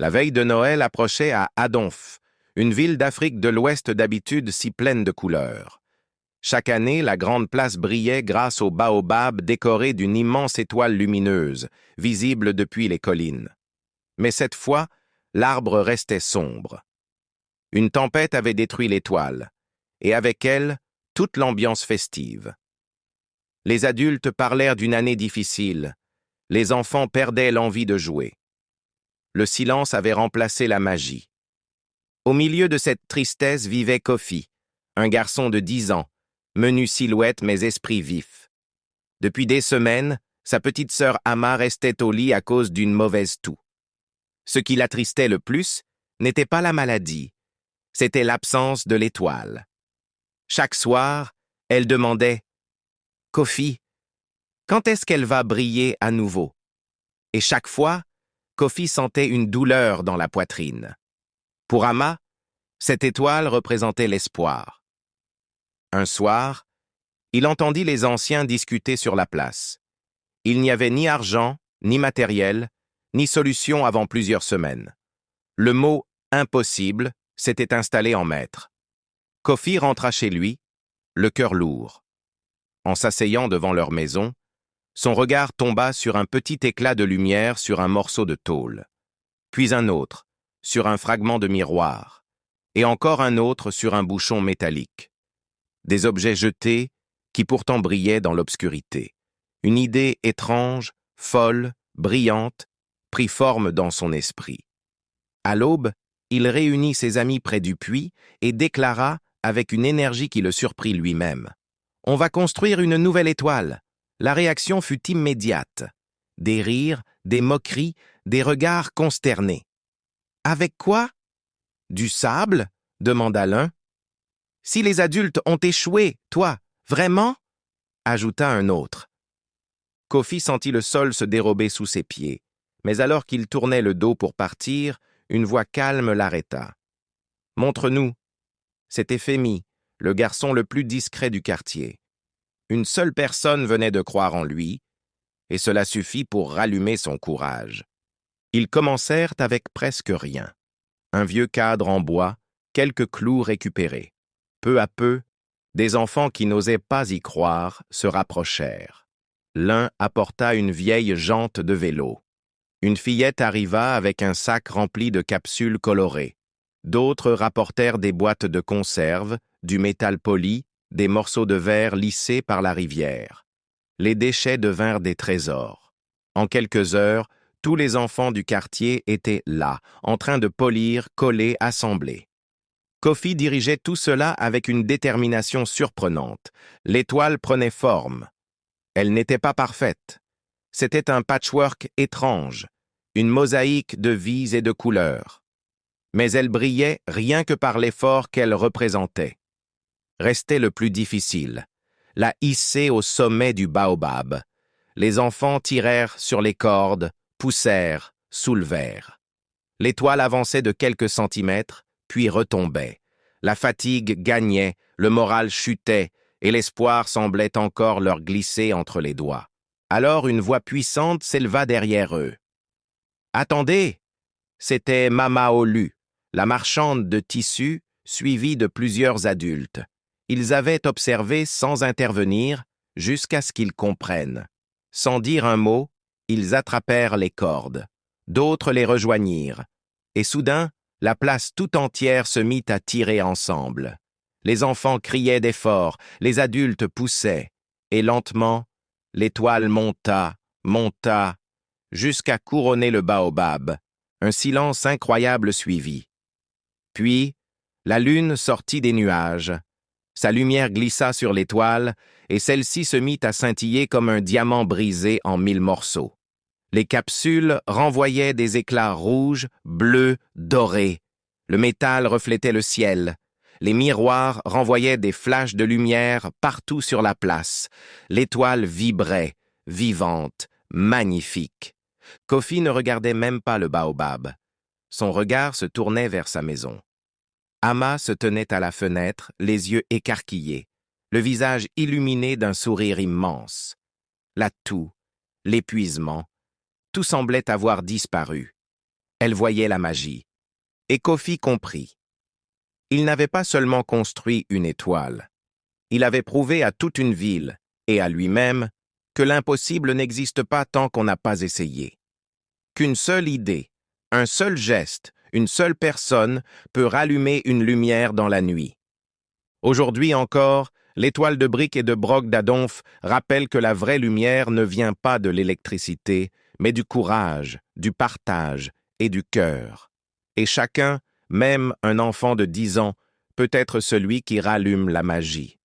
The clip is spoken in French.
La veille de Noël approchait à Adonf, une ville d'Afrique de l'Ouest d'habitude si pleine de couleurs. Chaque année, la grande place brillait grâce au baobab décoré d'une immense étoile lumineuse, visible depuis les collines. Mais cette fois, l'arbre restait sombre. Une tempête avait détruit l'étoile, et avec elle, toute l'ambiance festive. Les adultes parlèrent d'une année difficile. Les enfants perdaient l'envie de jouer. Le silence avait remplacé la magie. Au milieu de cette tristesse vivait Kofi, un garçon de 10 ans, menue silhouette mais esprit vif. Depuis des semaines, sa petite sœur Ama restait au lit à cause d'une mauvaise toux. Ce qui l'attristait le plus n'était pas la maladie, c'était l'absence de l'étoile. Chaque soir, elle demandait « Kofi, quand est-ce qu'elle va briller à nouveau ?» Et chaque fois, Kofi sentait une douleur dans la poitrine. Pour Ama, cette étoile représentait l'espoir. Un soir, il entendit les anciens discuter sur la place. Il n'y avait ni argent, ni matériel, ni solution avant plusieurs semaines. Le mot « impossible » s'était installé en maître. Kofi rentra chez lui, le cœur lourd. En s'asseyant devant leur maison, son regard tomba sur un petit éclat de lumière sur un morceau de tôle, puis un autre, sur un fragment de miroir, et encore un autre sur un bouchon métallique. Des objets jetés qui pourtant brillaient dans l'obscurité. Une idée étrange, folle, brillante, prit forme dans son esprit. À l'aube, il réunit ses amis près du puits et déclara, avec une énergie qui le surprit lui-même, « On va construire une nouvelle étoile !» La réaction fut immédiate. Des rires, des moqueries, des regards consternés. « Avec quoi ? Du sable ?» demanda l'un. « Si les adultes ont échoué, toi, vraiment ?» ajouta un autre. Kofi sentit le sol se dérober sous ses pieds, mais alors qu'il tournait le dos pour partir, une voix calme l'arrêta. « Montre-nous. » C'était Femi, le garçon le plus discret du quartier. Une seule personne venait de croire en lui, et cela suffit pour rallumer son courage. Ils commencèrent avec presque rien. Un vieux cadre en bois, quelques clous récupérés. Peu à peu, des enfants qui n'osaient pas y croire se rapprochèrent. L'un apporta une vieille jante de vélo. Une fillette arriva avec un sac rempli de capsules colorées. D'autres rapportèrent des boîtes de conserve, du métal poli, des morceaux de verre lissés par la rivière. Les déchets devinrent des trésors. En quelques heures, tous les enfants du quartier étaient là, en train de polir, coller, assembler. Kofi dirigeait tout cela avec une détermination surprenante. L'étoile prenait forme. Elle n'était pas parfaite. C'était un patchwork étrange, une mosaïque de vies et de couleurs. Mais elle brillait rien que par l'effort qu'elle représentait. Restait le plus difficile, la hisser au sommet du baobab. Les enfants tirèrent sur les cordes, poussèrent, soulevèrent. L'étoile avançait de quelques centimètres, puis retombait. La fatigue gagnait, le moral chutait, et l'espoir semblait encore leur glisser entre les doigts. Alors une voix puissante s'éleva derrière eux. « Attendez !» C'était Mama Olu, la marchande de tissus, suivie de plusieurs adultes. Ils avaient observé sans intervenir jusqu'à ce qu'ils comprennent. Sans dire un mot, ils attrapèrent les cordes. D'autres les rejoignirent. Et soudain, la place tout entière se mit à tirer ensemble. Les enfants criaient d'effort, les adultes poussaient. Et lentement, l'étoile monta, monta, jusqu'à couronner le baobab. Un silence incroyable suivit. Puis, la lune sortit des nuages. Sa lumière glissa sur l'étoile, et celle-ci se mit à scintiller comme un diamant brisé en 1000 morceaux. Les capsules renvoyaient des éclats rouges, bleus, dorés. Le métal reflétait le ciel. Les miroirs renvoyaient des flashs de lumière partout sur la place. L'étoile vibrait, vivante, magnifique. Kofi ne regardait même pas le baobab. Son regard se tournait vers sa maison. Ama se tenait à la fenêtre, les yeux écarquillés, le visage illuminé d'un sourire immense. La toux, l'épuisement, tout semblait avoir disparu. Elle voyait la magie. Et Kofi comprit. Il n'avait pas seulement construit une étoile. Il avait prouvé à toute une ville, et à lui-même, que l'impossible n'existe pas tant qu'on n'a pas essayé. Qu'une seule idée, un seul geste, une seule personne peut rallumer une lumière dans la nuit. Aujourd'hui encore, l'étoile de briques et de broc d'Adonf rappelle que la vraie lumière ne vient pas de l'électricité, mais du courage, du partage et du cœur. Et chacun, même un enfant de 10 ans, peut être celui qui rallume la magie.